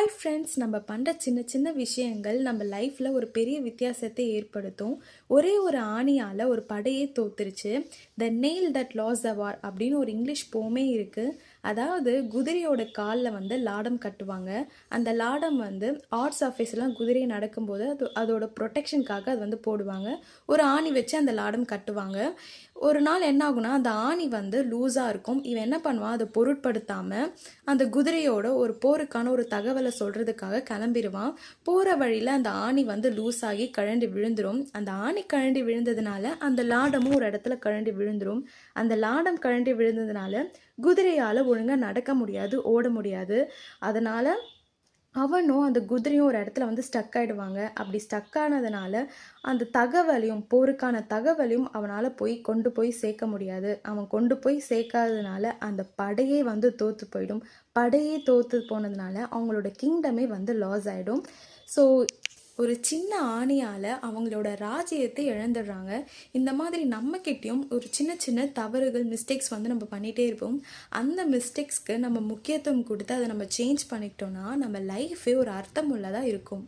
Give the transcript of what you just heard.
Hi friends, நம்ம பண்ணுற சின்ன சின்ன விஷயங்கள் நம்ம லைஃப்பில் ஒரு பெரிய வித்தியாசத்தை ஏற்படுத்தும். ஒரே ஒரு ஆணியால் ஒரு படையே தோத்துருச்சு. த நெயில் தட் லாஸ் த வார் அப்படின்னு ஒரு இங்கிலீஷ் போமே இருக்குது. அதாவது குதிரையோட காலில் வந்து லாடம் கட்டுவாங்க. அந்த லாடம் வந்து ஆர்ட்ஸ் ஆஃபீஸ்லாம் குதிரை நடக்கும்போது அதோட ப்ரொடெக்ஷனுக்காக அது வந்து போடுவாங்க. ஒரு ஆணி வச்சு அந்த லாடம் கட்டுவாங்க. ஒரு நாள் என்ன ஆகுனா, அந்த ஆணி வந்து லூஸாக இருக்கும். இவன் என்ன பண்ணுவான், அதை பொருட்படுத்தாமல் அந்த குதிரையோட ஒரு போருக்கான ஒரு தகவலை சொல்கிறதுக்காக கிளம்பிடுவான். போகிற வழியில் அந்த ஆணி வந்து லூஸ் ஆகி கழண்டு விழுந்துடும். அந்த ஆணி கழண்டு விழுந்ததுனால அந்த லாடமும் ஒரு இடத்துல கழண்டு விழுந்துடும். அந்த லாடம் கழண்டு விழுந்ததுனால குதிரையால் ஒழுங்காக நடக்க முடியாது, ஓட முடியாது. அதனால் அவனும் அந்த குதிரையும் ஒரு இடத்துல வந்து ஸ்டக் ஆகிடுவாங்க. அப்படி ஸ்டக் ஆனதுனால அந்த தகவலையும் போருக்கான தகவலையும் அவனால் கொண்டு போய் சேர்க்க முடியாது. அவன் கொண்டு போய் சேர்க்காததுனால அந்த படையே வந்து தோற்று போயிடும். படையே தோற்று போனதுனால அவங்களோட கிங்டமே வந்து லாஸ் ஆகிடும். ஸோ ஒரு சின்ன ஆணியால் அவங்களோட ராஜ்யத்தை இழந்துடுறாங்க. இந்த மாதிரி நம்மக்கிட்டேயும் ஒரு சின்ன சின்ன தவறுகள், மிஸ்டேக்ஸ் வந்து நம்ம பண்ணிகிட்டே இருப்போம். அந்த மிஸ்டேக்ஸ்க்கு நம்ம முக்கியத்துவம் கொடுத்து அதை நம்ம சேஞ்ச் பண்ணிக்கிட்டோன்னா நம்ம லைஃபே ஒரு அர்த்தமுள்ளதாக இருக்கும்.